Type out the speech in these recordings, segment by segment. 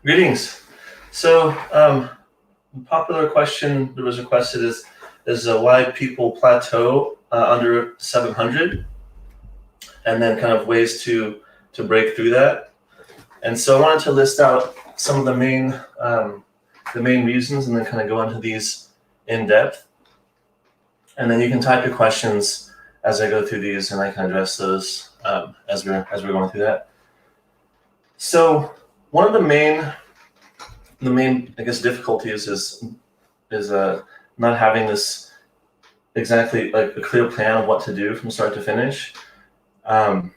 Greetings. So, popular question that was requested is why People Plateau under 700, and then kind of ways to break through that. And so I wanted to list out some of the main reasons, and then kind of go into these in depth. And then you can type your questions as I go through these, and I can address those as we're going through that. So one of the main I guess difficulties is not having this exactly like a clear plan of what to do from start to finish. And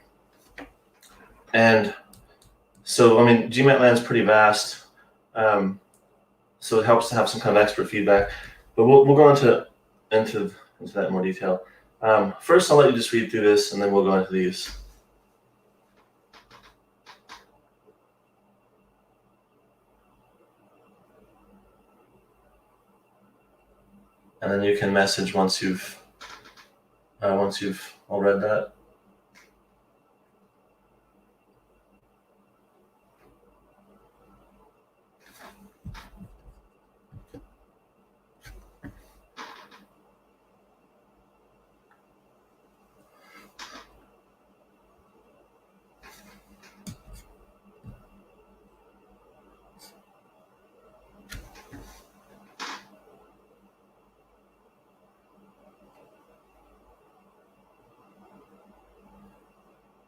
so, I mean, GMAT land's pretty vast, so it helps to have some kind of expert feedback. But we'll go into that in more detail. First, I'll let you just read through this, and then we'll go into these. And then you can message once you've all read that.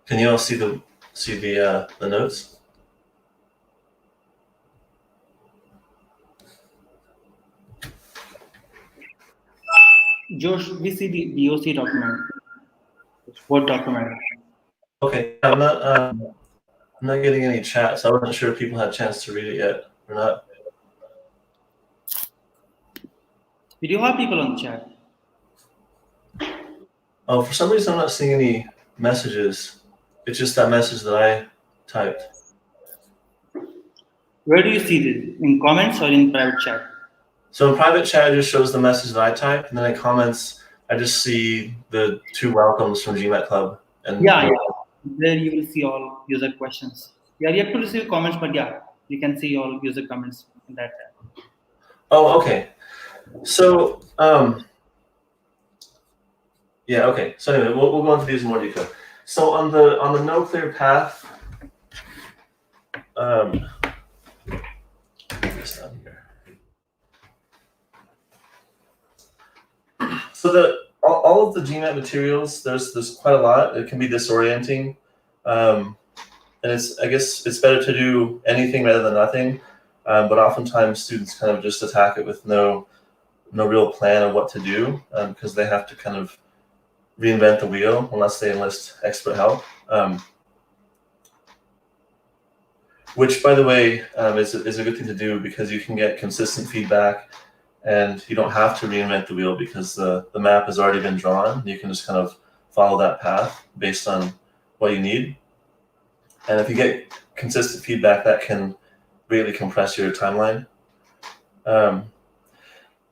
Can you all see the notes? Josh, we see the DOC document. What document? Okay, I'm not getting any chat, so I wasn't sure if people had a chance to read it yet or not. We do have people on the chat. Oh, for some reason I'm not seeing any messages. It's just that message that I typed. Where do you see this? In comments or in private chat? So in private chat, it just shows the message that I typed, and then in comments, I just see the 2 welcomes from GMAT Club. And yeah. There you will see all user questions. You are yet to receive comments, but yeah, you can see all user comments in that tab. Oh, okay. So, yeah, okay. So anyway, we'll go into these in more detail. So on the no clear path, this down here. So all of the GMAT materials, there's quite a lot. It can be disorienting, and I guess it's better to do anything rather than nothing. But oftentimes students kind of just attack it with no real plan of what to do, because they have to kind of reinvent the wheel unless they enlist expert help. Which, by the way, is a good thing to do, because you can get consistent feedback, and you don't have to reinvent the wheel because the map has already been drawn. You can just kind of follow that path based on what you need. And if you get consistent feedback, that can greatly compress your timeline.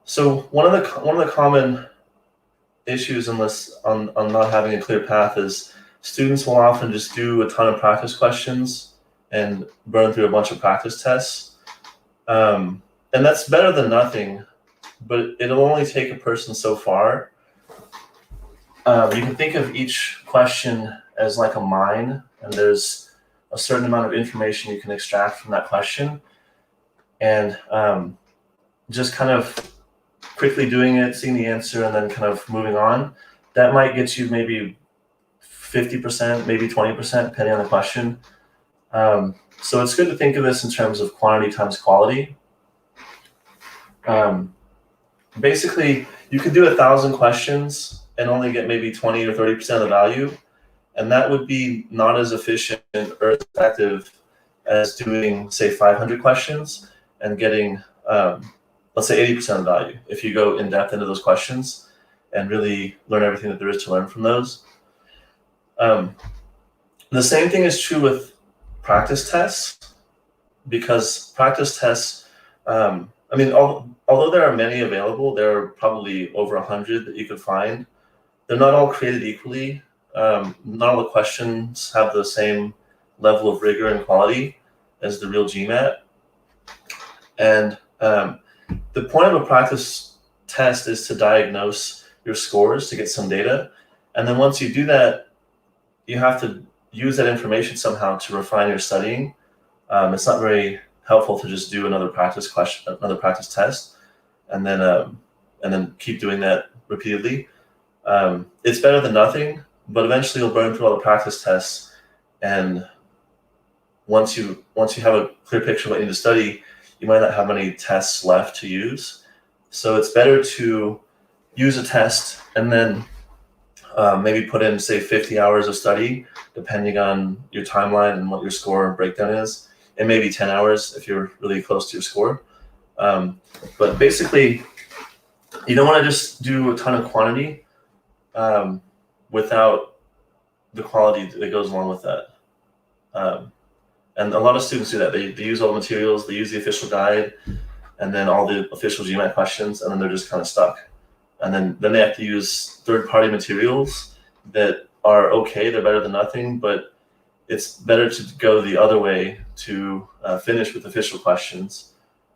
So one of the common issues on not having a clear path is students will often just do a ton of practice questions and burn through a bunch of practice tests. And that's better than nothing, but it'll only take a person so far. You can think of each question as like a mine, and there's a certain amount of information you can extract from that question. And just kind of quickly doing it, seeing the answer, and then kind of moving on, that might get you maybe 50%, maybe 20%, depending on the question. So it's good to think of this in terms of quantity times quality. Basically, you could do 1,000 questions and only get maybe 20 or 30% of the value, and that would be not as efficient or as effective as doing, say, 500 questions and getting, let's say, 80% of the value if you go in depth into those questions and really learn everything that there is to learn from those. The same thing is true with practice tests, because practice tests, I mean, although there are many available, there are probably over 100 that you could find. They're not all created equally. Not all the questions have the same level of rigor and quality as the real GMAT. And the point of a practice test is to diagnose your scores, to get some data. And then once you do that, you have to use that information somehow to refine your studying. It's not very helpful to just do another practice question, another practice test, and then keep doing that repeatedly. It's better than nothing, but eventually you'll burn through all the practice tests, and once you have a clear picture of what you need to study, you might not have many tests left to use. So it's better to use a test and then maybe put in, say, 50 hours of study, depending on your timeline and what your score breakdown is, and maybe 10 hours if you're really close to your score. But basically, you don't want to just do a ton of quantity without the quality that goes along with that. And a lot of students do that. They use all the materials, they use the official guide, and then all the official GMAT questions, and then they're just kind of stuck. And then they have to use third-party materials that are okay, they're better than nothing, but it's better to go the other way to finish with official questions,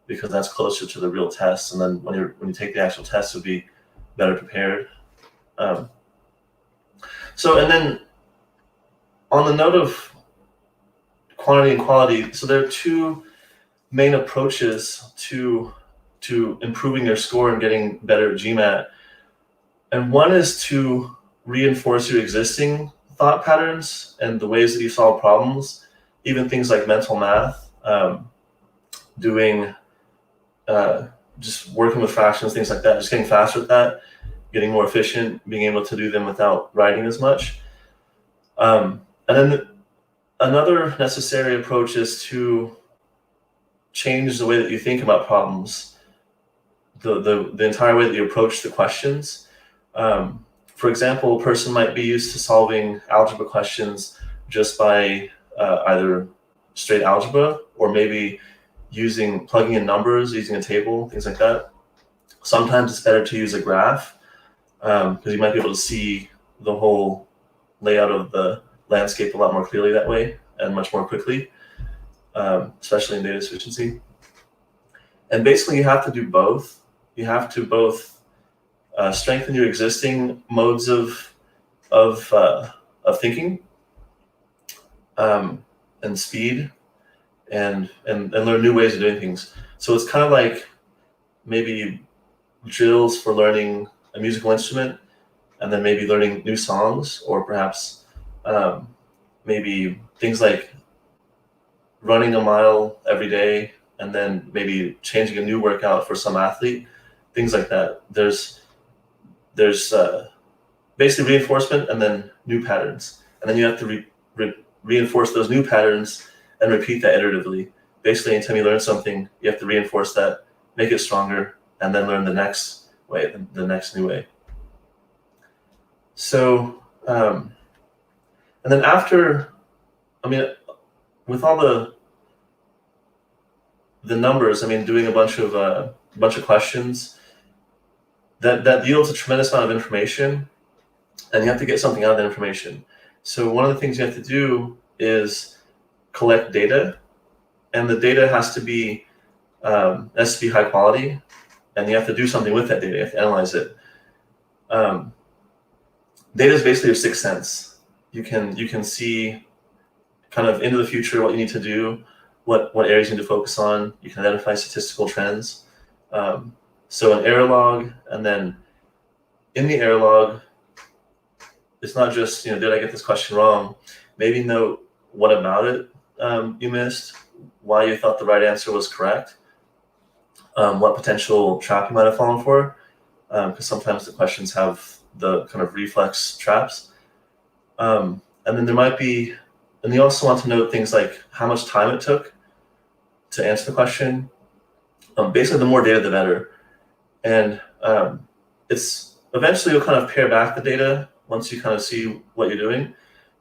because that's closer to the real test. And then when you take the actual test, you'll be better prepared. So, and then on the note of quantity and quality, so there are two main approaches to improving your score and getting better at GMAT. And one is to reinforce your existing thought patterns and the ways that you solve problems, even things like mental math, doing just working with fractions, things like that, just getting faster at that, getting more efficient, being able to do them without writing as much. And then another necessary approach is to change the way that you think about problems, the entire way that you approach the questions. For example, a person might be used to solving algebra questions just by either straight algebra, or maybe plugging in numbers, using a table, things like that. Sometimes it's better to use a graph, because you might be able to see the whole layout of the landscape a lot more clearly that way and much more quickly, especially in data efficiency. And basically you have to do both. You have to both strengthen your existing modes of thinking and speed, and learn new ways of doing things. So it's kind of like maybe drills for learning a musical instrument, and then maybe learning new songs, or perhaps maybe things like running a mile every day, and then maybe changing a new workout for some athlete, things like that. There's basically reinforcement and then new patterns, and then you have to reinforce those new patterns and repeat that iteratively. Basically, anytime you learn something, you have to reinforce that, make it stronger, and then learn the next way, the next new way. So, and then after, with all the numbers, doing a bunch of questions, that yields a tremendous amount of information, and you have to get something out of that information. So one of the things you have to do is collect data, and the data has to be high quality, and you have to do something with that data. You have to analyze it. Data is basically your sixth sense. You can see kind of into the future what you need to do, what areas you need to focus on. You can identify statistical trends. So an error log, and then in the error log, it's not just, did I get this question wrong? Maybe note what about it you missed, why you thought the right answer was correct, what potential trap you might have fallen for, because sometimes the questions have the kind of reflex traps. And then there might be, and you also want to note things like how much time it took to answer the question. Basically, the more data, the better. And it's eventually you'll kind of pare back the data once you kind of see what you're doing,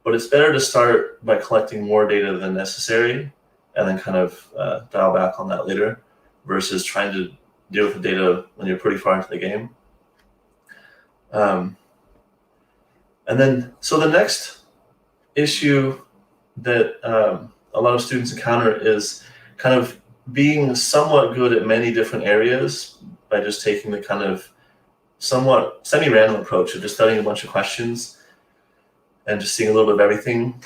but it's better to start by collecting more data than necessary, and then kind of dial back on that later, versus trying to deal with the data when you're pretty far into the game. And then, so the next issue that a lot of students encounter is kind of being somewhat good at many different areas by just taking the kind of somewhat semi-random approach of just studying a bunch of questions and just seeing a little bit of everything,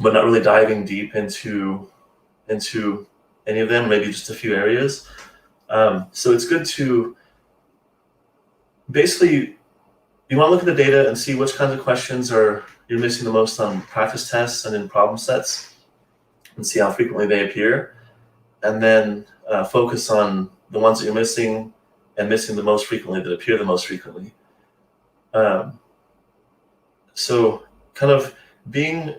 but not really diving deep into any of them, maybe just a few areas. So it's good to basically, you want to look at the data and see which kinds of questions you're missing the most on practice tests and in problem sets, and see how frequently they appear, and then focus on the ones that you're missing and missing the most frequently, that appear the most frequently. So kind of being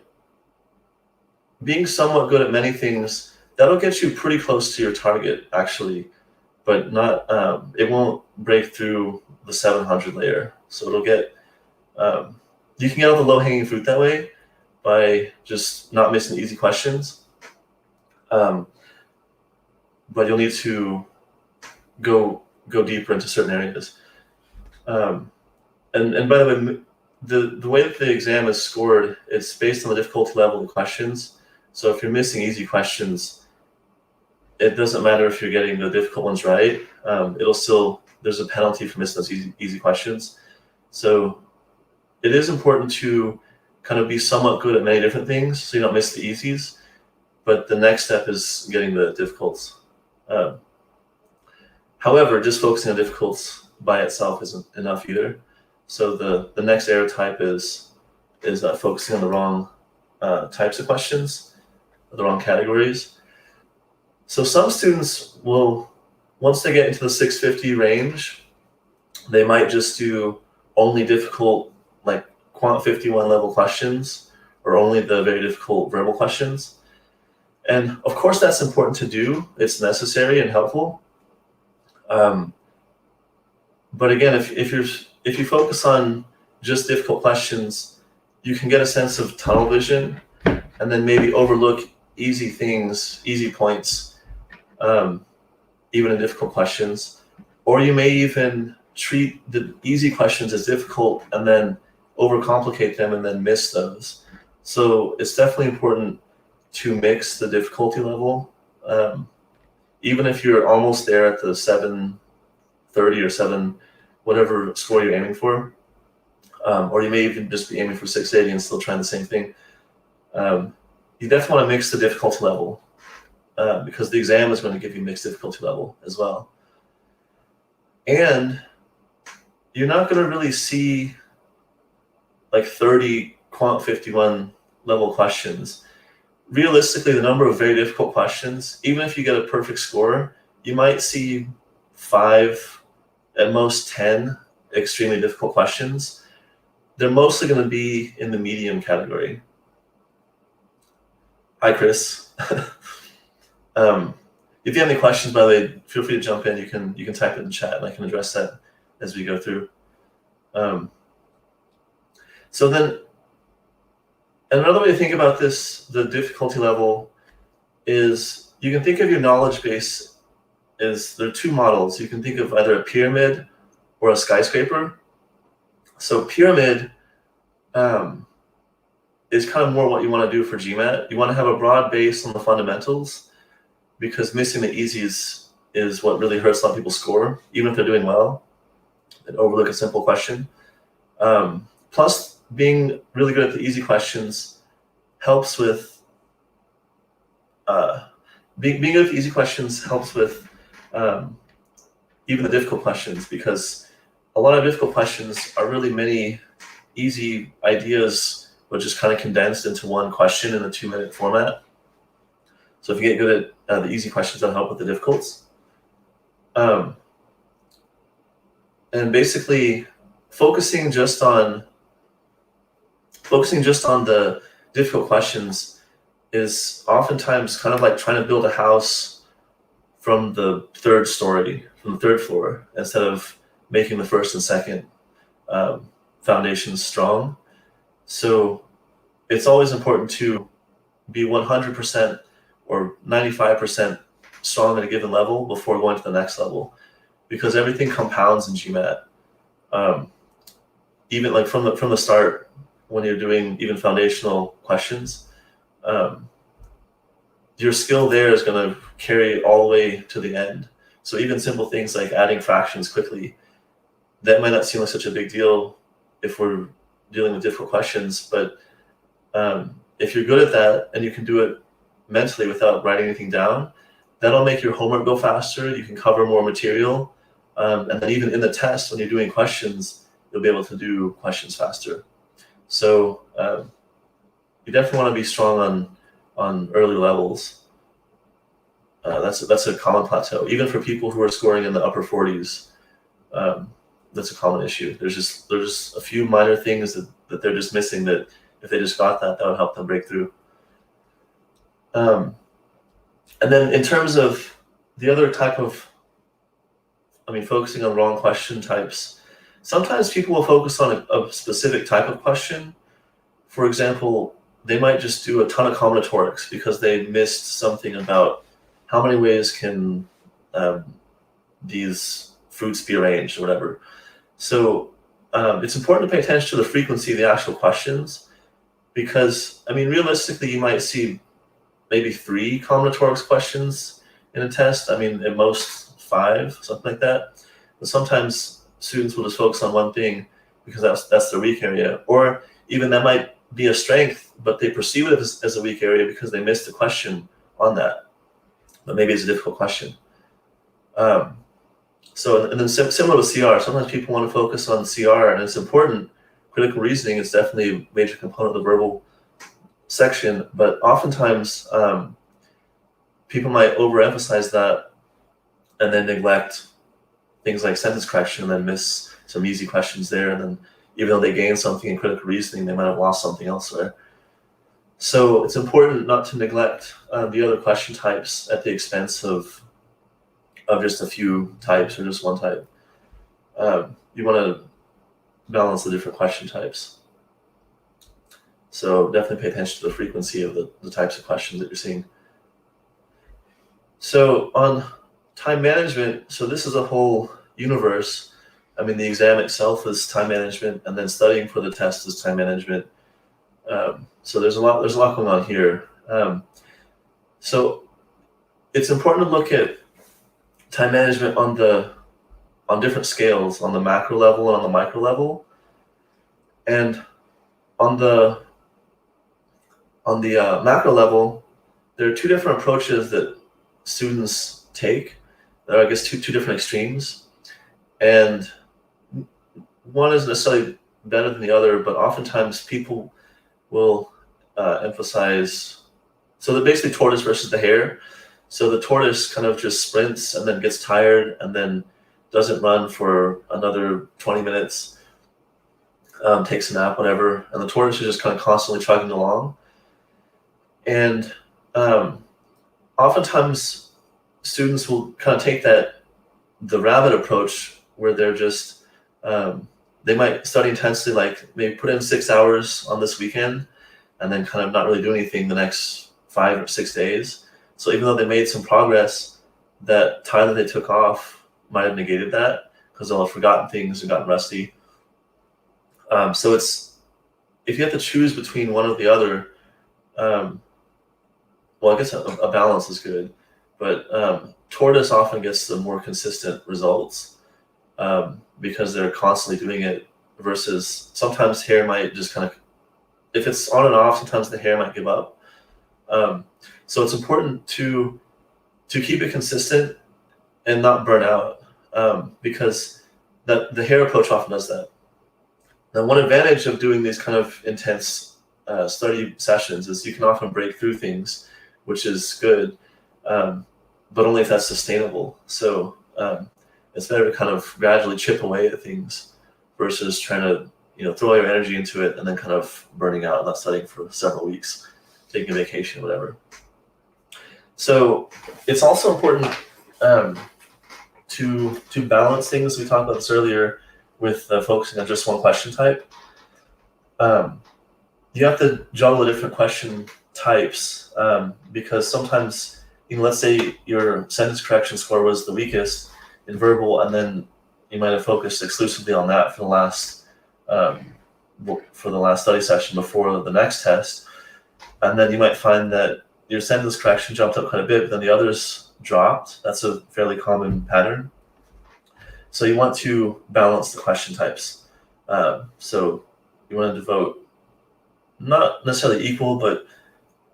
somewhat good at many things, that'll get you pretty close to your target actually, but not it won't break through the 700 layer. So it'll get you can get all the low-hanging fruit that way by just not missing easy questions, but you'll need to go deeper into certain areas. And by the way, the way that the exam is scored, it's based on the difficulty level of the questions. So if you're missing easy questions, it doesn't matter if you're getting the difficult ones right. There's a penalty for missing those easy questions. So it is important to kind of be somewhat good at many different things so you don't miss the easies. But the next step is getting the difficults. However, just focusing on difficults by itself isn't enough either. So the next error type is focusing on the wrong types of questions, the wrong categories. So some students will, once they get into the 650 range, they might just do only difficult, like Quant 51 level questions, or only the very difficult verbal questions. And of course that's important to do. It's necessary and helpful. But again, if you focus on just difficult questions, you can get a sense of tunnel vision and then maybe overlook easy things, easy points, even in difficult questions. Or you may even treat the easy questions as difficult and then overcomplicate them and then miss those. So it's definitely important to mix the difficulty level. Even if you're almost there at the 730 or 7, whatever score you're aiming for, or you may even just be aiming for 680 and still trying the same thing. You definitely want to mix the difficulty level because the exam is going to give you mixed difficulty level as well. And you're not going to really see like 30 Quant 51 level questions. Realistically, the number of very difficult questions, even if you get a perfect score, you might see 5, at most 10 extremely difficult questions. They're mostly going to be in the medium category. Hi, Chris. If you have any questions, by the way, feel free to jump in. You can type it in the chat, and I can address that as we go through. So then, another way to think about this, the difficulty level, is you can think of your knowledge base as there are two models. You can think of either a pyramid or a skyscraper. So pyramid is kind of more what you want to do for GMAT. You want to have a broad base on the fundamentals, because missing the easies is what really hurts a lot of people's score, even if they're doing well and overlook a simple question. Plus, being really good at the easy questions helps with being good at the easy questions helps with even the difficult questions, because a lot of difficult questions are really many easy ideas, but just kind of condensed into one question in a 2-minute format. So if you get good at the easy questions, that'll help with the difficults. And basically, focusing just on the difficult questions is oftentimes kind of like trying to build a house from the third floor, instead of making the first and second foundations strong. So it's always important to be 100% or 95% strong at a given level before going to the next level, because everything compounds in GMAT. Even like from the start, when you're doing even foundational questions, your skill there is going to carry all the way to the end. So even simple things like adding fractions quickly, that might not seem like such a big deal if we're dealing with difficult questions, but if you're good at that and you can do it mentally without writing anything down, that'll make your homework go faster. You can cover more material, and then even in the test, when you're doing questions, you'll be able to do questions faster. So you definitely want to be strong on early levels. That's a common plateau, even for people who are scoring in the upper 40s. That's a common issue. There's just a few minor things that they're just missing, that if they just got that would help them break through. And then in terms of the other type of, focusing on wrong question types, sometimes people will focus on a specific type of question. For example, they might just do a ton of combinatorics because they missed something about how many ways can these fruits be arranged or whatever. So it's important to pay attention to the frequency of the actual questions, because realistically you might see maybe 3 combinatorics questions in a test. At most 5, something like that. But sometimes students will just focus on one thing because that's their weak area, or even that might be a strength, but they perceive it as a weak area because they missed a question on that. But maybe it's a difficult question. So, and then similar with CR, sometimes people want to focus on CR, and it's important. Critical reasoning is definitely a major component of the verbal section, but oftentimes people might overemphasize that and then neglect things like sentence correction, and then miss some easy questions there. And then even though they gained something in critical reasoning, they might have lost something elsewhere. So it's important not to neglect the other question types at the expense of just a few types or just one type. You want to balance the different question types. So definitely pay attention to the frequency of the types of questions that you're seeing. So on time management, so this is a whole universe. The exam itself is time management, and then studying for the test is time management. So there's a lot going on here. So it's important to look at time management on different scales, on the macro level and on the micro level. And on the macro level, there are 2 different approaches that students take. There are, I guess, two different extremes, and one isn't necessarily better than the other, but oftentimes people will emphasize, so they're basically tortoise versus the hare. So the tortoise kind of just sprints and then gets tired and then doesn't run for another 20 minutes, takes a nap, whatever, and the tortoise is just kind of constantly chugging along. And oftentimes students will kind of take the rabbit approach, where they're just, they might study intensely, like maybe put in 6 hours on this weekend and then kind of not really do anything the next 5 or 6 days. So even though they made some progress, that time that they took off might have negated that because they'll have forgotten things and gotten rusty. So if you have to choose between one or the other, well, I guess a balance is good, but tortoise often gets the more consistent results because they're constantly doing it, versus sometimes hare might just kind of, if it's on and off, sometimes the hare might give up. So it's important to keep it consistent and not burn out, because the hare approach often does that. Now, one advantage of doing these kind of intense study sessions is you can often break through things, which is good, but only if that's sustainable. So it's better to kind of gradually chip away at things versus trying to throw your energy into it and then kind of burning out and not studying for several weeks, taking a vacation, whatever. So it's also important to balance things. We talked about this earlier with focusing on just one question type. You have to juggle the different question types because sometimes, let's say your sentence correction score was the weakest in verbal, and then you might have focused exclusively on that for the last study session before the next test, and then you might find that your sentence correction jumped up quite a bit, but then the others dropped. That's a fairly common pattern. So you want to balance the question types. So you want to devote not necessarily equal, but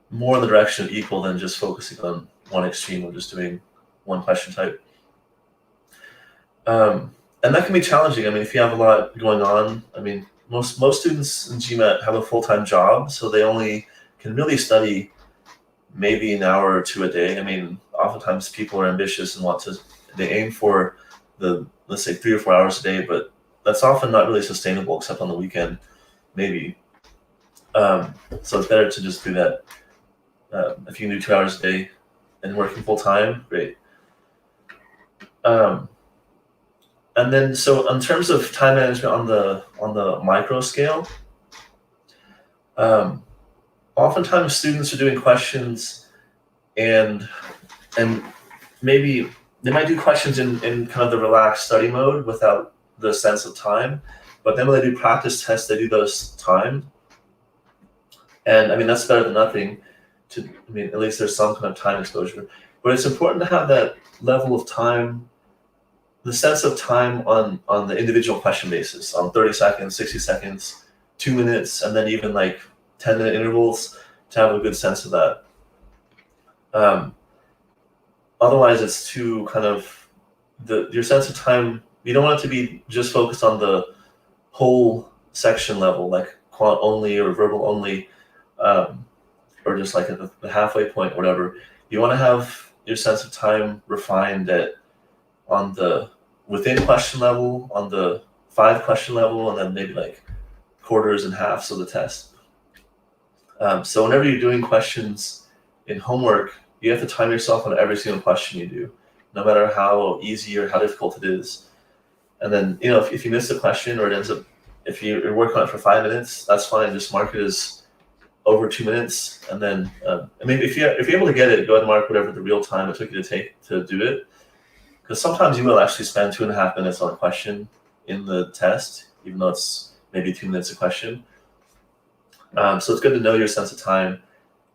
more in the direction of equal than just focusing on one extreme or just doing one question type. And that can be challenging. I mean, if you have a lot going on, I mean, most students in GMAT have a full-time job, so they only can really study maybe an hour or two a day. I mean, oftentimes people are ambitious and they aim for let's say 3 or 4 hours a day, but that's often not really sustainable except on the weekend, maybe. So it's better to just do that. If you can do 2 hours a day and working full time, great. And then, so in terms of time management on the micro scale, oftentimes students are doing questions and maybe they might do questions in kind of the relaxed study mode without the sense of time, but then when they do practice tests, they do those timed. And I mean, that's better than nothing. I mean, at least there's some kind of time exposure. But it's important to have that level of time, the sense of time on the individual question basis, on 30 seconds, 60 seconds, 2 minutes, and then even like 10-minute intervals to have a good sense of that. Otherwise, it's too kind of your sense of time. You don't want it to be just focused on the whole section level, like quant only or verbal only, or just like at the halfway point or whatever. You want to have your sense of time refined on the within question level, on the 5 question level, and then maybe like quarters and halves of the test. So whenever you're doing questions in homework, you have to time yourself on every single question you do, no matter how easy or how difficult it is. And then, you know, if you miss a question or it ends up, if you're working on it for 5 minutes, that's fine. Just mark it as over 2 minutes. And then, I mean, if you're able to get it, go ahead and mark whatever the real time it took you to take to do it. Because sometimes you will actually spend 2.5 minutes on a question in the test, even though it's maybe 2 minutes a question. So it's good to know your sense of time,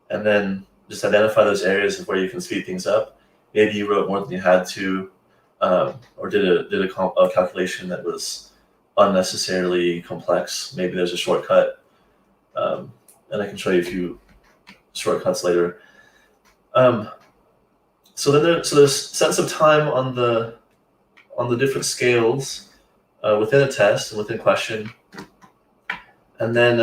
and then just identify those areas of where you can speed things up. Maybe you wrote more than you had to, or did a calculation that was unnecessarily complex. Maybe there's a shortcut, and I can show you a few shortcuts later. So there's sense of time on the different scales within a test and within question, and then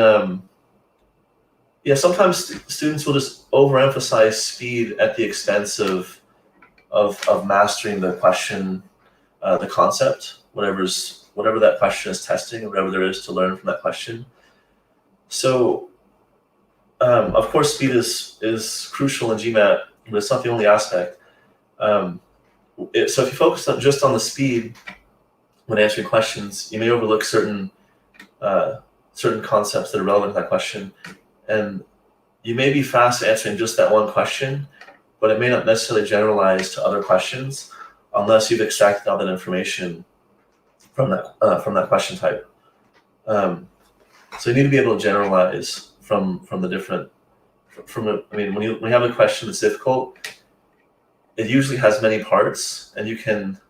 sometimes students will just overemphasize speed at the expense of mastering the question, the concept, whatever that question is testing, or whatever there is to learn from that question. So, of course, speed is crucial in GMAT, but it's not the only aspect. So if you focus just on the speed when answering questions, you may overlook certain concepts that are relevant to that question. And you may be fast answering just that one question, but it may not necessarily generalize to other questions unless you've extracted all that information from that question type. So you need to be able to generalize from the different. I mean, when you have a question that's difficult, it usually has many parts, and you can,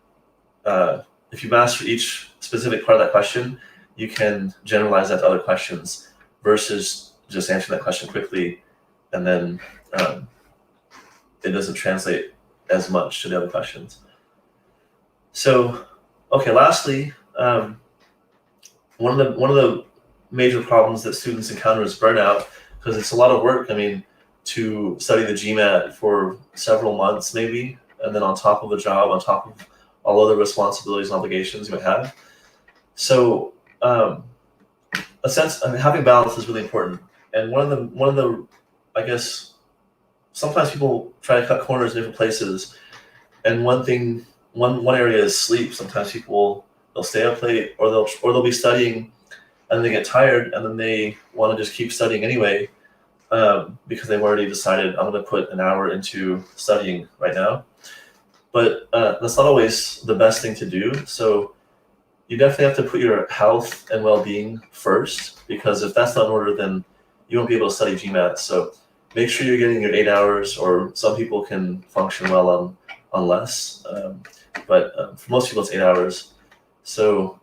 if you master each specific part of that question, you can generalize that to other questions versus just answering that question quickly, and then it doesn't translate as much to the other questions. So, okay, lastly, one of the major problems that students encounter is burnout, because it's a lot of work. I mean, to study the GMAT for several months maybe, and then on top of the job, on top of all other responsibilities and obligations you might have. So having balance is really important. And one of the I guess sometimes people try to cut corners in different places, and one area is sleep. Sometimes they'll stay up late, or they'll be studying, and they get tired, and then they want to just keep studying anyway, because they've already decided, I'm going to put an hour into studying right now. But that's not always the best thing to do. So you definitely have to put your health and well-being first, because if that's not in order, then you won't be able to study GMAT. So make sure you're getting your 8 hours, or some people can function well on less. But for most people, it's 8 hours. So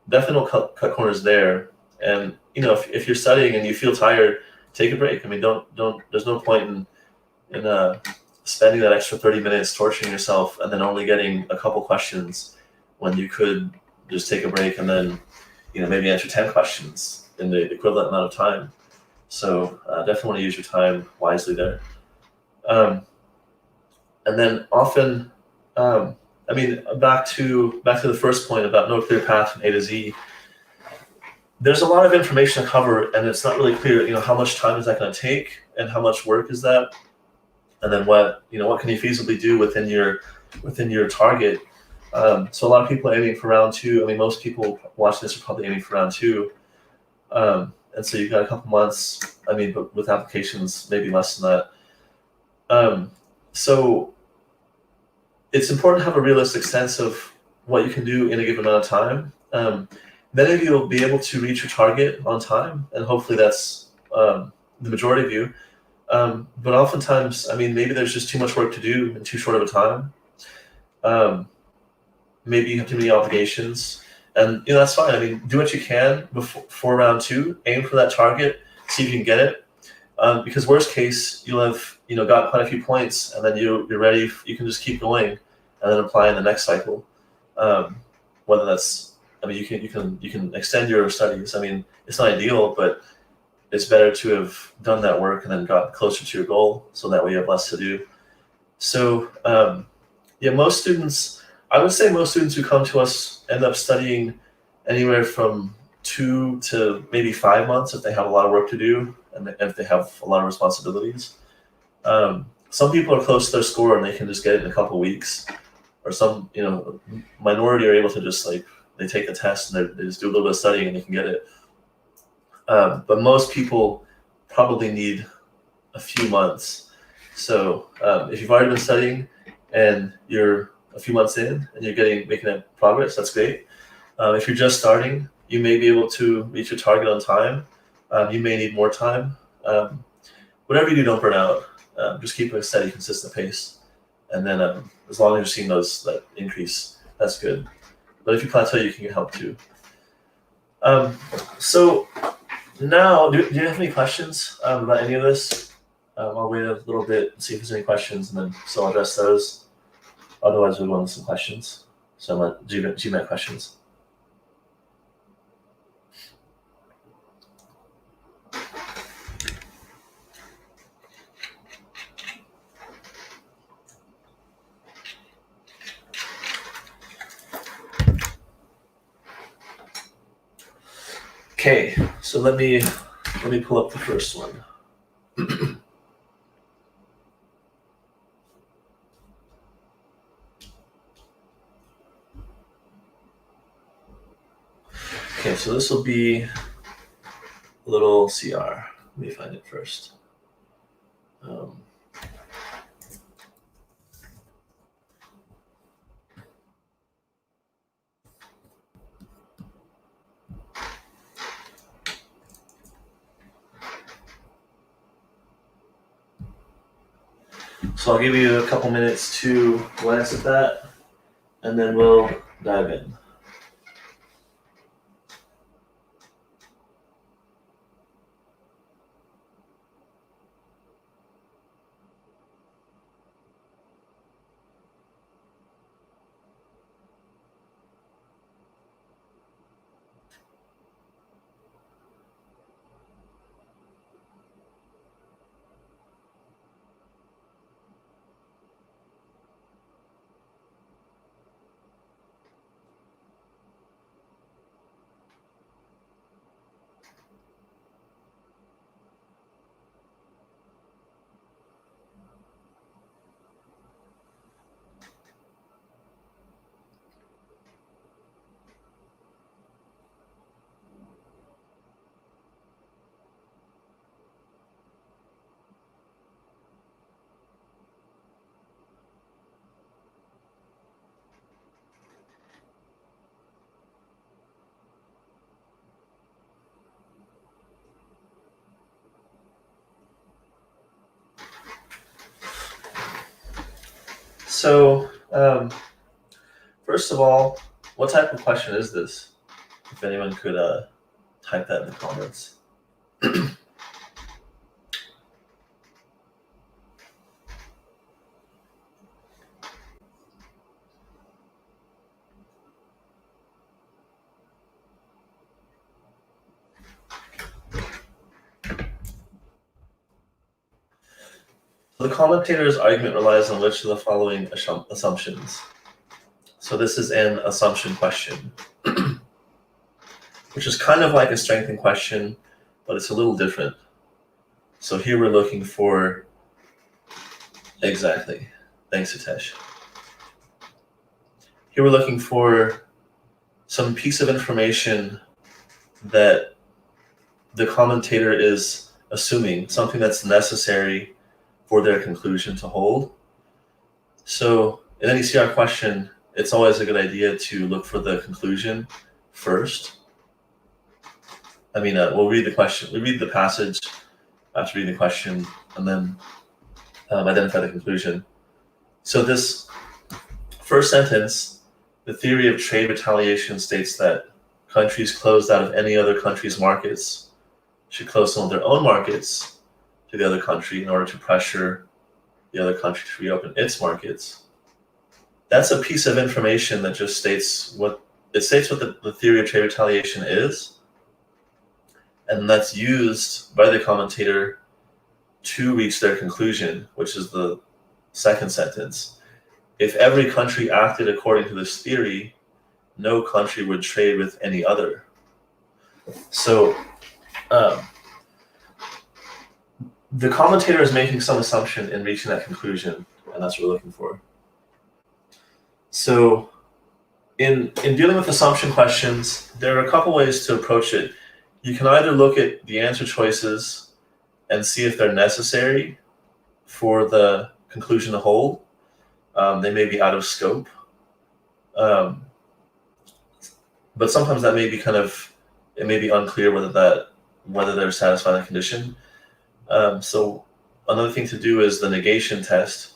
definitely don't cut corners there. And if you're studying and you feel tired, take a break. I mean, don't. There's no point in spending that extra 30 minutes torturing yourself and then only getting a couple questions when you could just take a break and then maybe answer 10 questions in the equivalent amount of time. So definitely want to use your time wisely there. And then often, back to the first point about no clear path from A to Z. There's a lot of information to cover, and it's not really clear, how much time is that going to take, and how much work is that, and then what can you feasibly do within your target. So a lot of people are aiming for round 2. I mean, most people watching this are probably aiming for round 2. And so you've got a couple months. I mean, but with applications, maybe less than that. So it's important to have a realistic sense of what you can do in a given amount of time. Many of you will be able to reach your target on time, and hopefully that's the majority of you. But oftentimes, I mean, maybe there's just too much work to do in too short of a time. Maybe you have too many obligations, and that's fine. I mean, do what you can before round 2. Aim for that target, see if you can get it. Because worst case, you'll have got quite a few points, and then you're ready. You can just keep going, and then apply in the next cycle. Whether that's, I mean, you can extend your studies. I mean, it's not ideal, but it's better to have done that work and then got closer to your goal, so that way you have less to do. So most students, I would say most students who come to us end up studying anywhere from 2 to maybe 5 months if they have a lot of work to do and if they have a lot of responsibilities. Some people are close to their score and they can just get it in a couple of weeks, or some minority are able to just they take the test and they just do a little bit of studying and they can get it. But most people probably need a few months. So if you've already been studying and you're a few months in and you're making that progress, that's great. If you're just starting, you may be able to reach your target on time. You may need more time. Whatever you do, don't burn out. Just keep a steady, consistent pace. And then as long as you're seeing that increase, that's good. But if you plateau, you can get help too. So now, do you have any questions about any of this? I'll wait a little bit and see if there's any questions, and then I'll address those. Otherwise, we'll go on to some questions. So GMAT questions. Okay, so let me pull up the first one. Okay, so this will be a little CR. Let me find it first. So I'll give you a couple minutes to glance at that, and then we'll dive in. So, first of all, what type of question is this? If anyone could type that in the comments. So the commentator's argument relies on which of the following assumptions? So this is an assumption question, which is kind of like a strengthening question, but it's a little different. So here we're looking for, exactly, thanks Hitesh. Here we're looking for some piece of information that the commentator is assuming, something that's necessary for their conclusion to hold. So in any CR question, it's always a good idea to look for the conclusion first. I mean, we'll read the question, we read the passage after reading the question, and then identify the conclusion. So this first sentence, the theory of trade retaliation states that countries closed out of any other country's markets should close some of their own markets to the other country in order to pressure the other country to reopen its markets. That's a piece of information that just states what the theory of trade retaliation is, and that's used by the commentator to reach their conclusion, which is the second sentence. If every country acted according to this theory, no country would trade with any other. So the commentator is making some assumption in reaching that conclusion, and that's what we're looking for. So in dealing with assumption questions, there are a couple ways to approach it. You can either look at the answer choices and see if they're necessary for the conclusion to hold. They may be out of scope. But sometimes that may be it may be unclear whether they're satisfying the condition. So another thing to do is the negation test,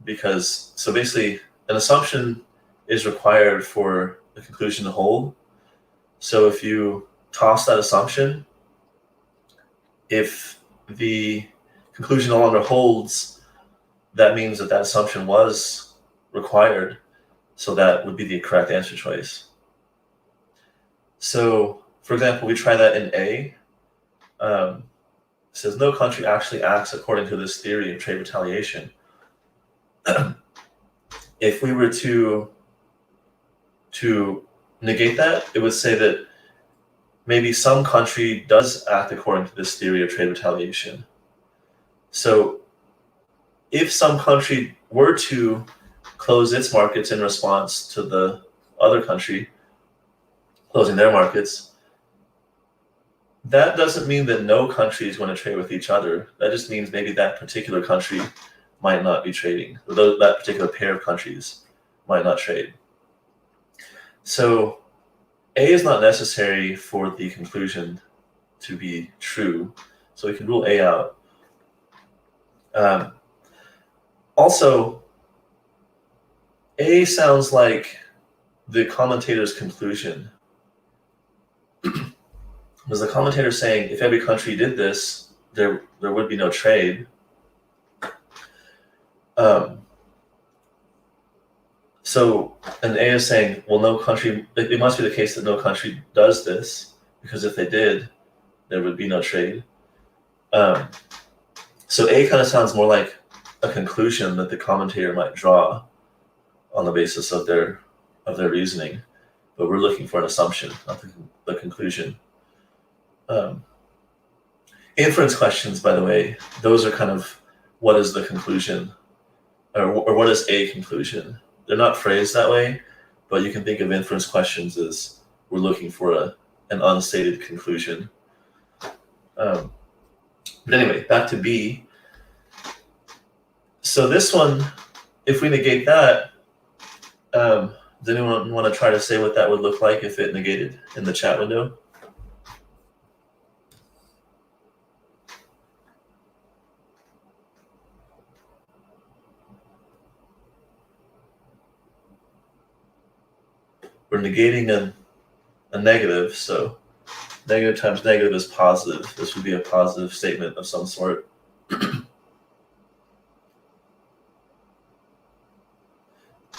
so basically an assumption is required for the conclusion to hold. So if you toss that assumption, if the conclusion no longer holds, that means that assumption was required. So that would be the correct answer choice. So for example, we try that in A. It says no country actually acts according to this theory of trade retaliation. If we were to negate that, it would say that maybe some country does act according to this theory of trade retaliation. So if some country were to close its markets in response to the other country closing their markets, that doesn't mean that no country is going to trade with each other. That just means maybe that particular country might not be trading. That particular pair of countries might not trade. So A is not necessary for the conclusion to be true. So we can rule A out. Also, A sounds like the commentator's conclusion. Was the commentator saying if every country did this, there would be no trade? So an A is saying, well, no country, it must be the case that no country does this, because if they did, there would be no trade. So A kind of sounds more like a conclusion that the commentator might draw on the basis of their reasoning, but we're looking for an assumption, not the conclusion. Inference questions, by the way, those are kind of what is the conclusion, or what is a conclusion? They're not phrased that way, but you can think of inference questions as we're looking for an unstated conclusion. But anyway, back to B. So this one, if we negate that, does anyone want to try to say what that would look like if it negated in the chat window? we're negating a negative, so negative times negative is positive. This would be a positive statement of some sort.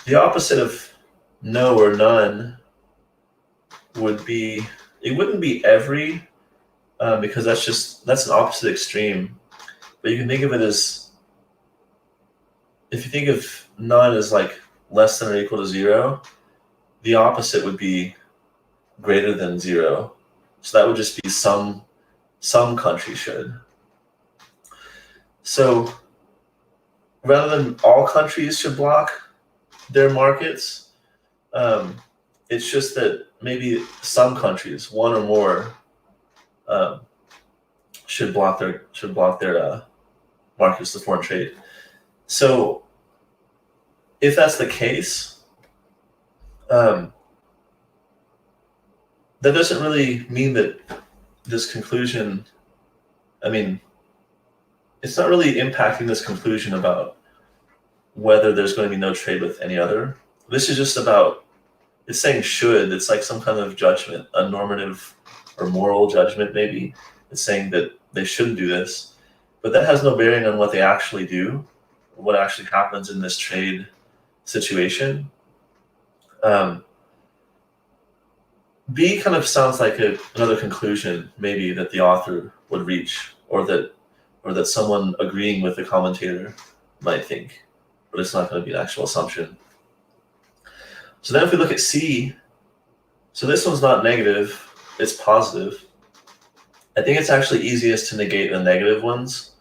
The opposite of no or none would be, it wouldn't be every, because that's an opposite extreme. But you can think of it as, if you think of none as like less than or equal to 0, the opposite would be greater than 0. So that would just be some countries should. So rather than all countries should block their markets, it's just that maybe some countries, one or more, should block their markets to foreign trade. So if that's the case, that doesn't really mean that this conclusion, I mean, it's not really impacting this conclusion about whether there's going to be no trade with any other. This is just about, it's saying should, it's like some kind of judgment, a normative or moral judgment maybe. It's saying that they shouldn't do this, but that has no bearing on what they actually do, what actually happens in this trade situation. B kind of sounds like another conclusion maybe that the author would reach, or that someone agreeing with the commentator might think, but it's not going to be an actual assumption. So then if we look at C, so this one's not negative, it's positive. I think it's actually easiest to negate the negative ones,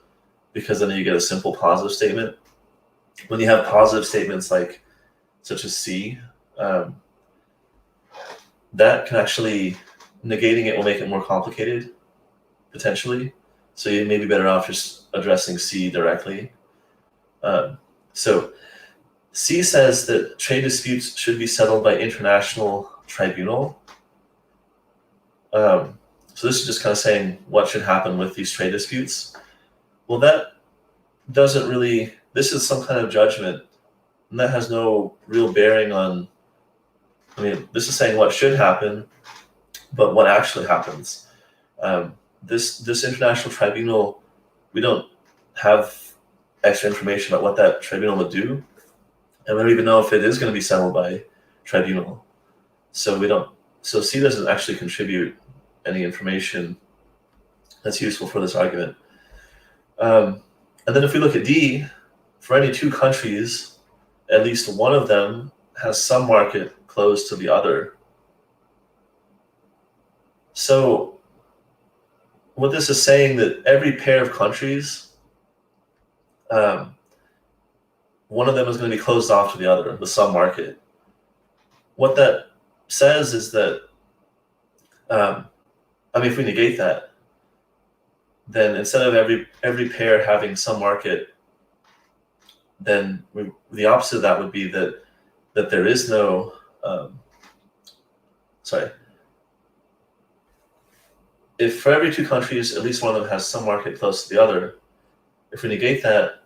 because then you get a simple positive statement. When you have positive statements like, such as C, that can actually, negating it will make it more complicated, potentially. So you may be better off just addressing C directly. So C says that trade disputes should be settled by international tribunal. So this is just kind of saying what should happen with these trade disputes. Well, that doesn't really, this is some kind of judgment, and that has no real bearing on, I mean, this is saying what should happen, but what actually happens. This international tribunal, we don't have extra information about what that tribunal would do, and we don't even know if it is going to be settled by tribunal. So C doesn't actually contribute any information that's useful for this argument. And then if we look at D, for any two countries, at least one of them has some market closed to the other. So what this is saying, that every pair of countries, one of them is going to be closed off to the other, the some market. What that says is that, I mean, if we negate that, then instead of every pair having some market, then the opposite of that would be that there is no, if for every two countries, at least one of them has some market close to the other, if we negate that,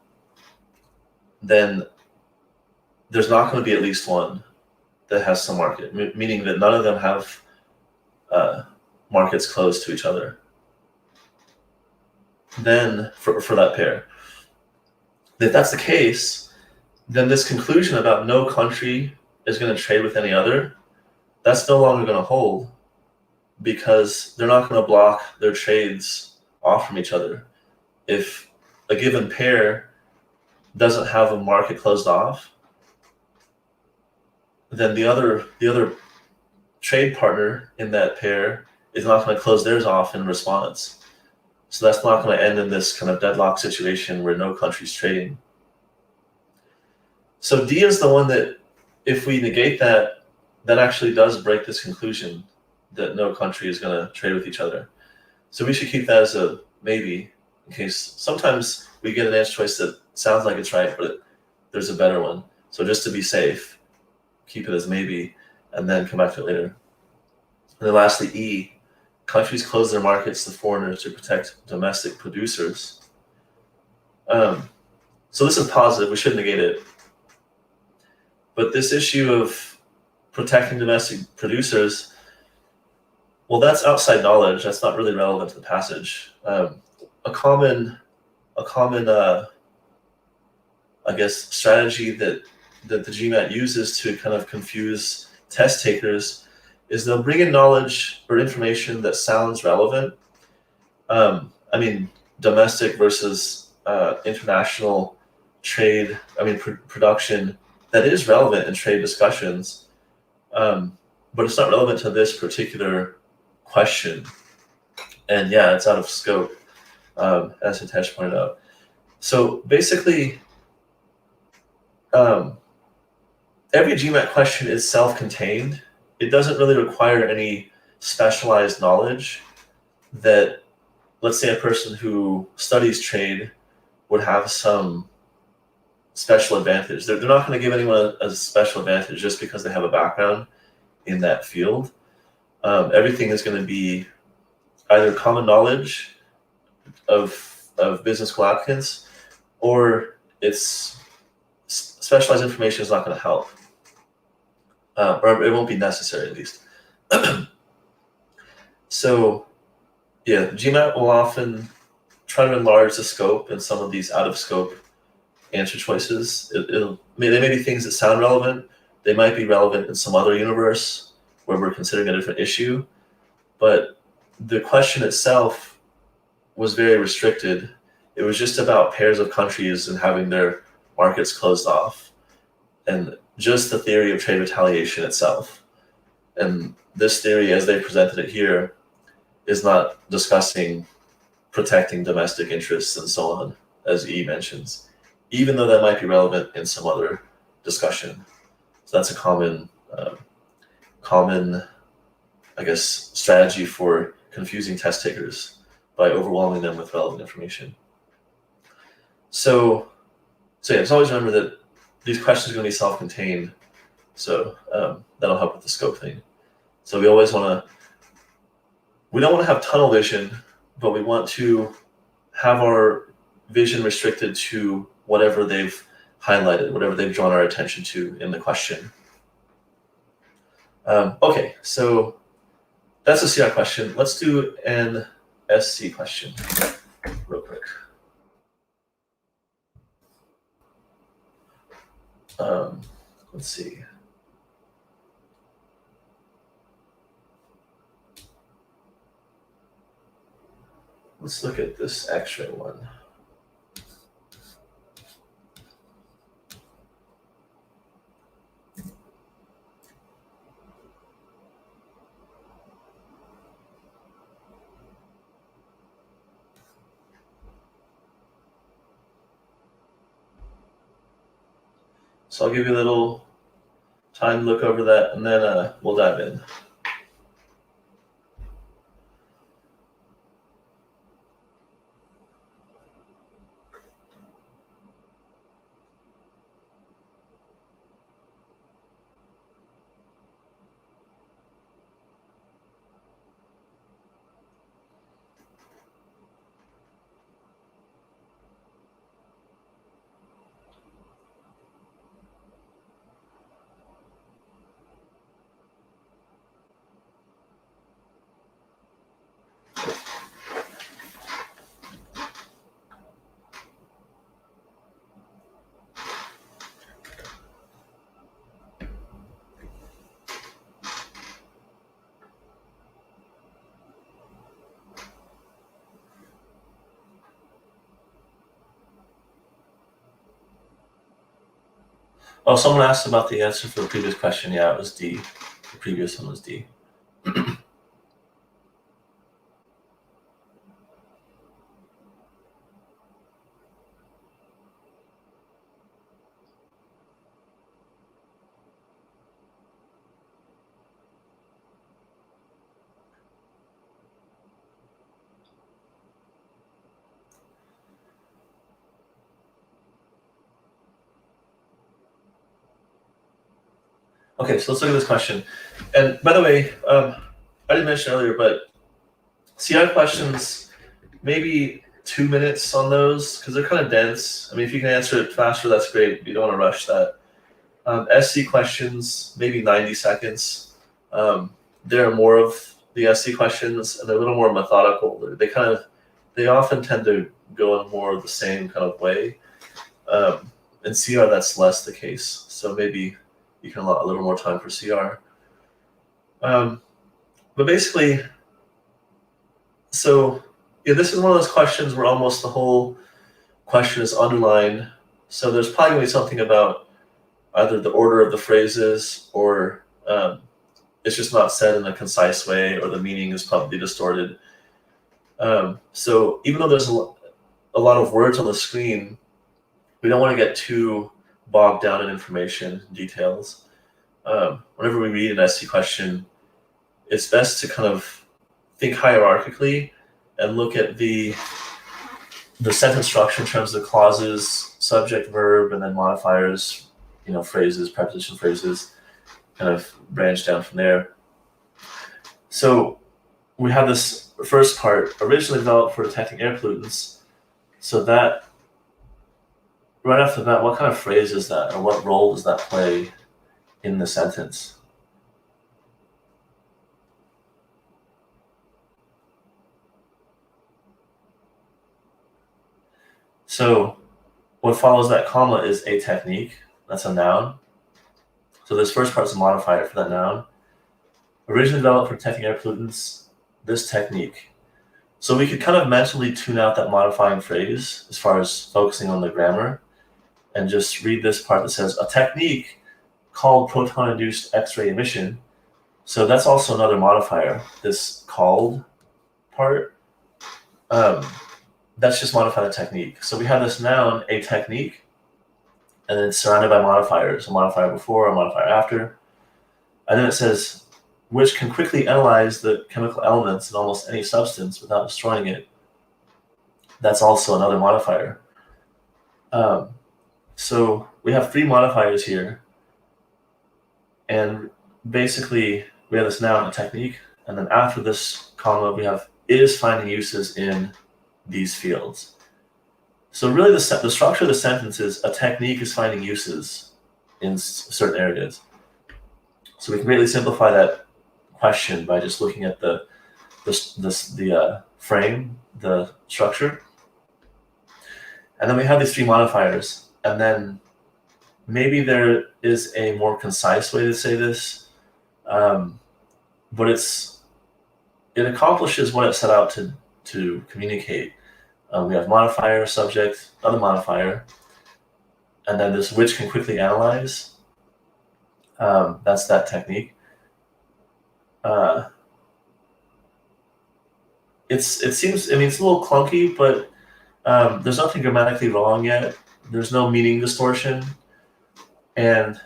then there's not going to be at least one that has some market, meaning that none of them have markets close to each other. Then for that pair, if that's the case, then this conclusion about no country is going to trade with any other, that's no longer going to hold, because they're not going to block their trades off from each other. If a given pair doesn't have a market closed off, then the other trade partner in that pair is not going to close theirs off in response. So that's not going to end in this kind of deadlock situation where no country's trading. So D is the one that, if we negate that, that actually does break this conclusion that no country is going to trade with each other. So we should keep that as a maybe, in case sometimes we get an answer choice that sounds like it's right, but there's a better one. So just to be safe, keep it as maybe, and then come back to it later. And then lastly, E, countries close their markets to foreigners to protect domestic producers. So this is positive, we should negate it. But this issue of protecting domestic producers, well, that's outside knowledge. That's not really relevant to the passage. A common I guess, strategy that the GMAT uses to kind of confuse test takers is they'll bring in knowledge or information that sounds relevant. I mean, domestic versus international trade, production, that is relevant in trade discussions, but it's not relevant to this particular question. And yeah, it's out of scope, as Hitesh pointed out. So basically, every GMAT question is self-contained. It doesn't really require any specialized knowledge that, let's say, a person who studies trade would have some special advantage. They're not going to give anyone a special advantage just because they have a background in that field. Everything is going to be either common knowledge of business school applicants, or it's specialized information is not going to help, or it won't be necessary at least. So yeah, GMAT will often try to enlarge the scope in some of these out of scope answer choices. They may be things that sound relevant. They might be relevant in some other universe where we're considering a different issue, but the question itself was very restricted. It was just about pairs of countries and having their markets closed off, and just the theory of trade retaliation itself. And this theory, as they presented it here, is not discussing protecting domestic interests and so on, as E mentions, even though that might be relevant in some other discussion. So that's a common, I guess, strategy for confusing test takers by overwhelming them with relevant information. So yeah, just always remember that these questions are going to be self-contained. So that'll help with the scope thing. So we don't want to have tunnel vision, but we want to have our vision restricted to whatever they've highlighted, whatever they've drawn our attention to in the question. Okay, so that's a CI question. Let's do an SC question real quick. Let's see. Let's look at this X-ray one. So I'll give you a little time to look over that, and then we'll dive in. Oh, someone asked about the answer for the previous question. Yeah, it was D. The previous one was D. Okay, so let's look at this question. And by the way, I didn't mention earlier, but CI questions, maybe 2 minutes on those, because they're kind of dense. I mean, if you can answer it faster, that's great. You don't want to rush that. SC questions, maybe 90 seconds. There are more of the SC questions, and they're a little more methodical. They often tend to go in more of the same kind of way. In CR, that's less the case. So maybe you can allot a little more time for CR. But basically, so yeah, this is one of those questions where almost the whole question is underlined. So there's probably going to be something about either the order of the phrases, or it's just not said in a concise way, or the meaning is probably distorted. So even though there's a lot of words on the screen, we don't want to get too bogged down in information details. Whenever we read an SC question, it's best to kind of think hierarchically and look at the sentence structure in terms of clauses, subject, verb, and then modifiers, phrases, preposition phrases, kind of branch down from there. So we have this first part, originally developed for detecting air pollutants. So that, right after that, what kind of phrase is that, or what role does that play in the sentence? So what follows that comma is a technique. That's a noun. So this first part is a modifier for that noun. Originally developed for detecting air pollutants, this technique. So we could kind of mentally tune out that modifying phrase as far as focusing on the grammar, and just read this part that says a technique called proton-induced X-ray emission. So that's also another modifier, this called part. That's just modifying the technique. So we have this noun, a technique, and then it's surrounded by modifiers, a modifier before, a modifier after. And then it says, which can quickly analyze the chemical elements in almost any substance without destroying it. That's also another modifier. So we have three modifiers here. And basically, we have this noun, a technique, and then after this comma, we have is finding uses in these fields. So really the structure of the sentence is a technique is finding uses in certain areas. So we can greatly simplify that question by just looking at the frame, the structure. And then we have these three modifiers, and then maybe there is a more concise way to say this, but it accomplishes what it set out to communicate. We have modifier, subject, other modifier, and then this which can quickly analyze. That's that technique. It seems, it's a little clunky, but there's nothing grammatically wrong yet. There's no meaning distortion, and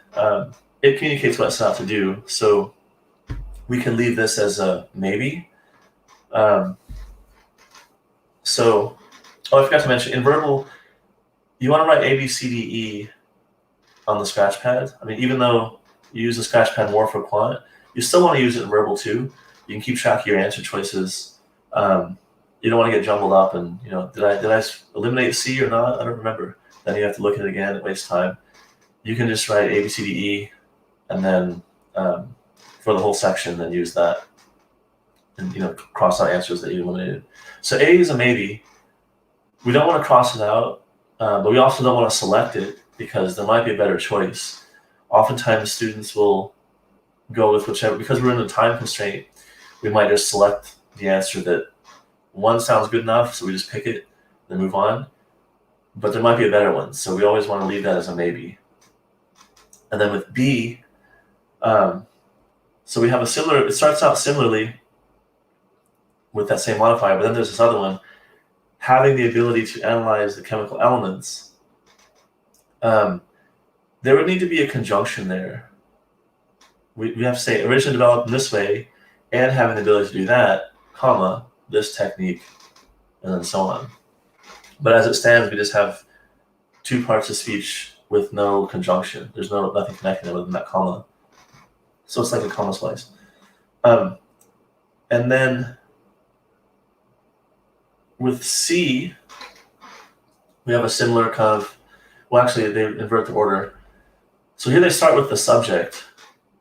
it communicates what it's set out to do. So we can leave this as a maybe. I forgot to mention, in verbal, you want to write A, B, C, D, E on the scratch pad. Even though you use the scratch pad more for quant, you still want to use it in verbal too. You can keep track of your answer choices. You don't want to get jumbled up and, did I eliminate C or not? I don't remember. Then you have to look at it again. It wastes time. You can just write A, B, C, D, E, and then for the whole section, then use that and, cross out answers that you eliminated. So A is a maybe. We don't want to cross it out, but we also don't want to select it because there might be a better choice. Oftentimes students will go with whichever, because we're in a time constraint, we might just select the answer that one sounds good enough, so we just pick it, then move on. But there might be a better one, so we always want to leave that as a maybe. And then with B, so we have it starts out similarly with that same modifier, but then there's this other one, having the ability to analyze the chemical elements. There would need to be a conjunction there. We have to say originally developed in this way and having the ability to do that, comma, this technique, and then so on. But as it stands, we just have two parts of speech with no conjunction. There's nothing connecting them within that comma. So it's like a comma splice. And then with C, we have a similar kind of, well, actually, they invert the order. So here they start with the subject,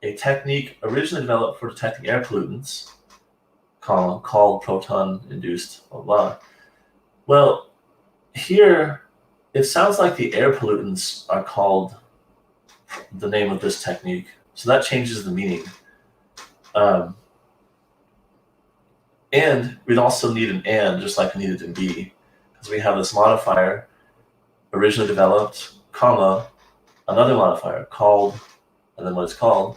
a technique originally developed for detecting air pollutants, called proton-induced blah, blah. Well, here it sounds like the air pollutants are called the name of this technique. So that changes the meaning. And we'd also need an and, just like we needed in B, because we have this modifier originally developed, comma, another modifier called, and then what it's called.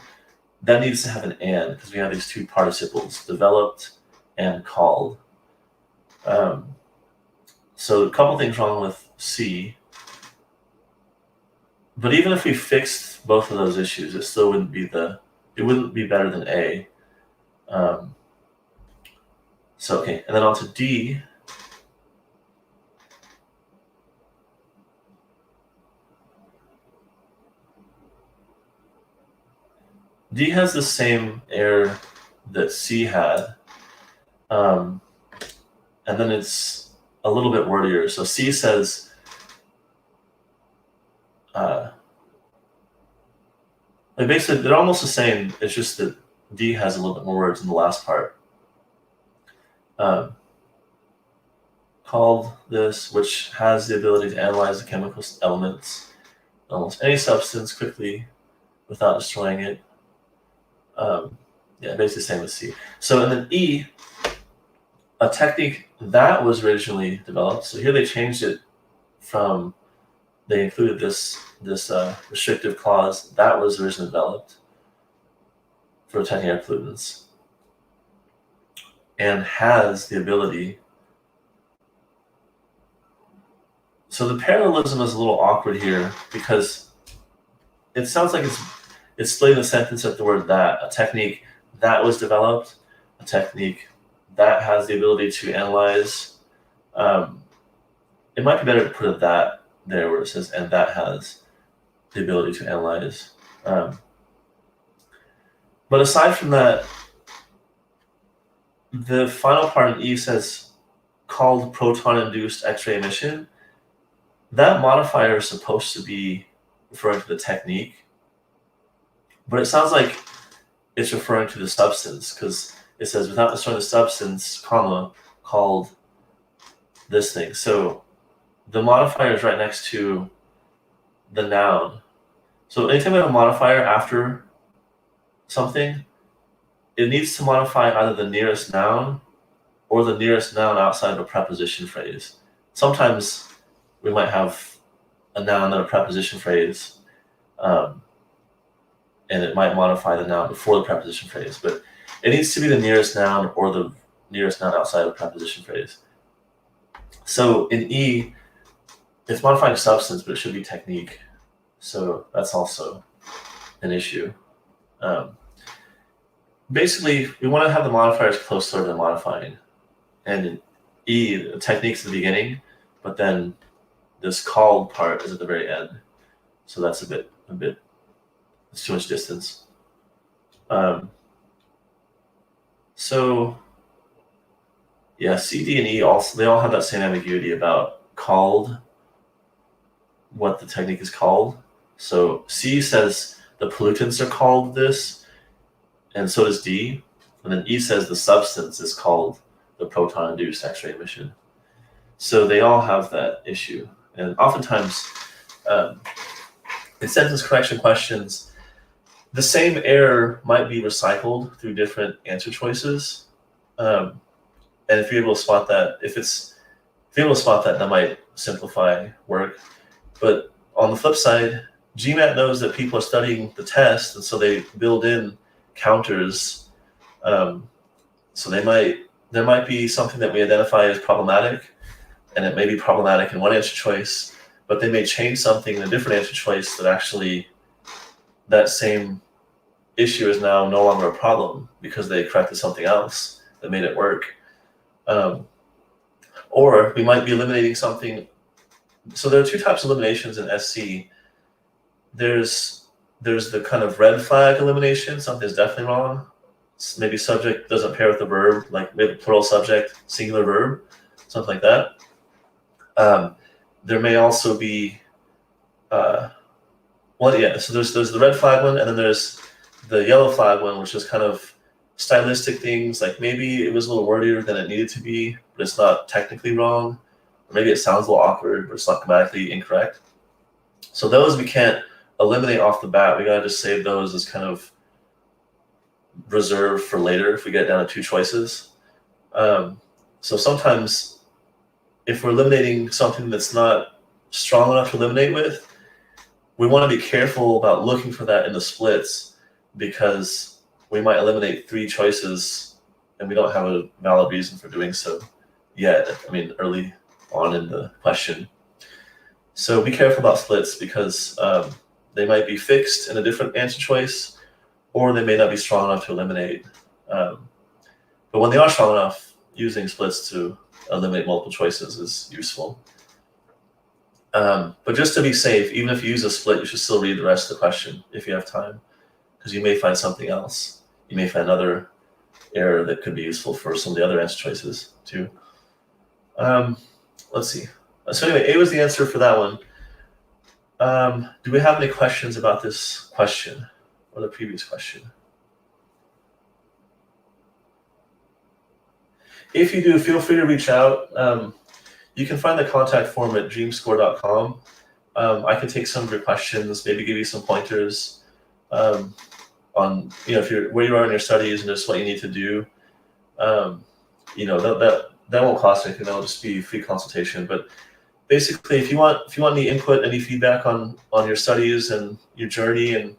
That needs to have an and, because we have these two participles, developed and called. So a couple things wrong with C. But even if we fixed both of those issues, it still wouldn't be better than A. So okay, and then on to D. D has the same error that C had, and then it's a little bit wordier. So C says, like basically they're almost the same. It's just that D has a little bit more words in the last part. Called this, which has the ability to analyze the chemical elements, almost any substance quickly without destroying it. Yeah, basically the same as C. So and then E, a technique that was originally developed. So here they changed it from, they included this restrictive clause that was originally developed for detecting air pollutants and has the ability. So the parallelism is a little awkward here because it sounds like it's splitting the sentence at the word that, a technique that was developed, a technique that has the ability to analyze. It might be better to put a that there where it says, and that has the ability to analyze. But aside from that, the final part in E says, called proton-induced X-ray emission. That modifier is supposed to be referring to the technique, but it sounds like it's referring to the substance because it says without destroying the substance, comma, called this thing. So the modifier is right next to the noun. So anytime we have a modifier after something, it needs to modify either the nearest noun or the nearest noun outside of a preposition phrase. Sometimes we might have a noun and a preposition phrase, and it might modify the noun before the preposition phrase, but it needs to be the nearest noun or the nearest noun outside of a preposition phrase. So in E, it's modifying substance, but it should be technique. So that's also an issue. Basically, we want to have the modifiers closer to the modifying. And in E, the technique's at the beginning, but then this called part is at the very end. So that's a bit, it's too much distance. So yeah, C, D, and E also, they all have that same ambiguity about called, what the technique is called. So C says the pollutants are called this, and so does D. And then E says the substance is called the proton-induced X-ray emission. So they all have that issue. And oftentimes, in sentence correction questions, the same error might be recycled through different answer choices. And if you're able to spot that, that might simplify work. But on the flip side, GMAT knows that people are studying the test, and so they build in counters. So there might be something that we identify as problematic, and it may be problematic in one answer choice, but they may change something in a different answer choice that actually that same issue is now no longer a problem because they corrected something else that made it work. Or we might be eliminating something. So there are two types of eliminations in SC. There's the kind of red flag elimination, something's definitely wrong. Maybe subject doesn't pair with the verb, like maybe plural subject, singular verb, something like that. There may also be Well, yeah. So there's the red flag one, and then there's the yellow flag one, which is kind of stylistic things, like maybe it was a little wordier than it needed to be, but it's not technically wrong. Or maybe it sounds a little awkward, but it's not grammatically incorrect. So those we can't eliminate off the bat. We gotta just save those as kind of reserved for later if we get down to 2 choices. So sometimes if we're eliminating something that's not strong enough to eliminate with, we want to be careful about looking for that in the splits, because we might eliminate 3 choices and we don't have a valid reason for doing so yet. I mean, early on in the question. So be careful about splits, because they might be fixed in a different answer choice, or they may not be strong enough to eliminate. But when they are strong enough, using splits to eliminate multiple choices is useful. But just to be safe, even if you use a split, you should still read the rest of the question if you have time, because you may find something else. You may find another error that could be useful for some of the other answer choices too. Let's see. So anyway, A was the answer for that one. Do we have any questions about this question or the previous question? If you do, feel free to reach out. You can find the contact form at DreamScore.com. I can take some of your questions, maybe give you some pointers on, if you're where you are in your studies and just what you need to do. That won't cost anything. That'll just be free consultation. But basically, if you want any input, any feedback on your studies and your journey, and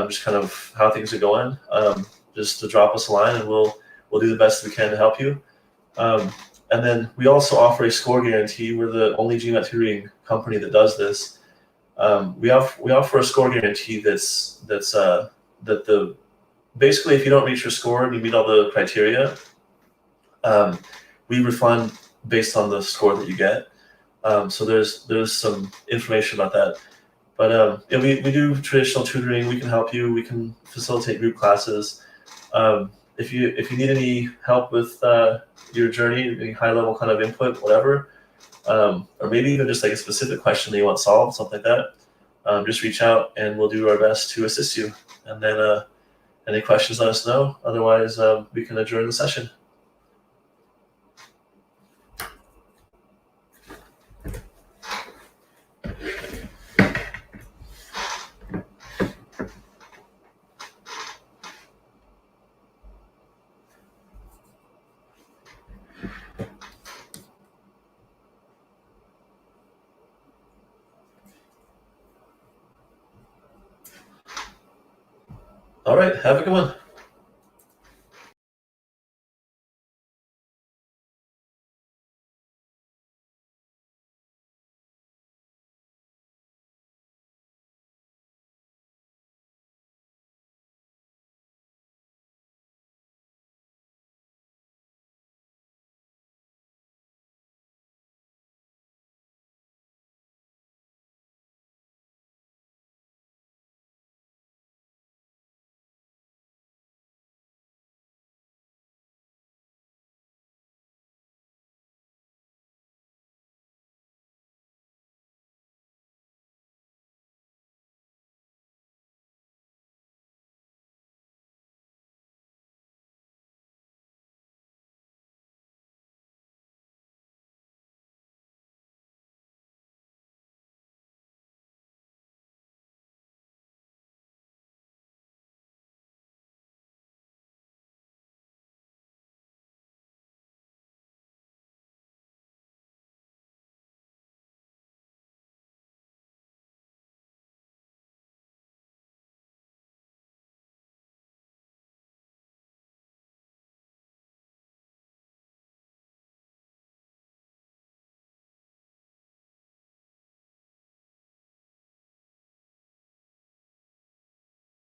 just kind of how things are going, just to drop us a line, and we'll do the best we can to help you. And then we also offer a score guarantee. We're the only GMAT tutoring company that does this. We offer a score guarantee basically, if you don't reach your score and you meet all the criteria, we refund based on the score that you get. So there's some information about that. But we do traditional tutoring. We can help you. We can facilitate group classes. If you need any help with your journey, any high level kind of input, whatever, or maybe even just like a specific question that you want solved, something like that, just reach out and we'll do our best to assist you. And then any questions, let us know. Otherwise, we can adjourn the session. All right, have a good one.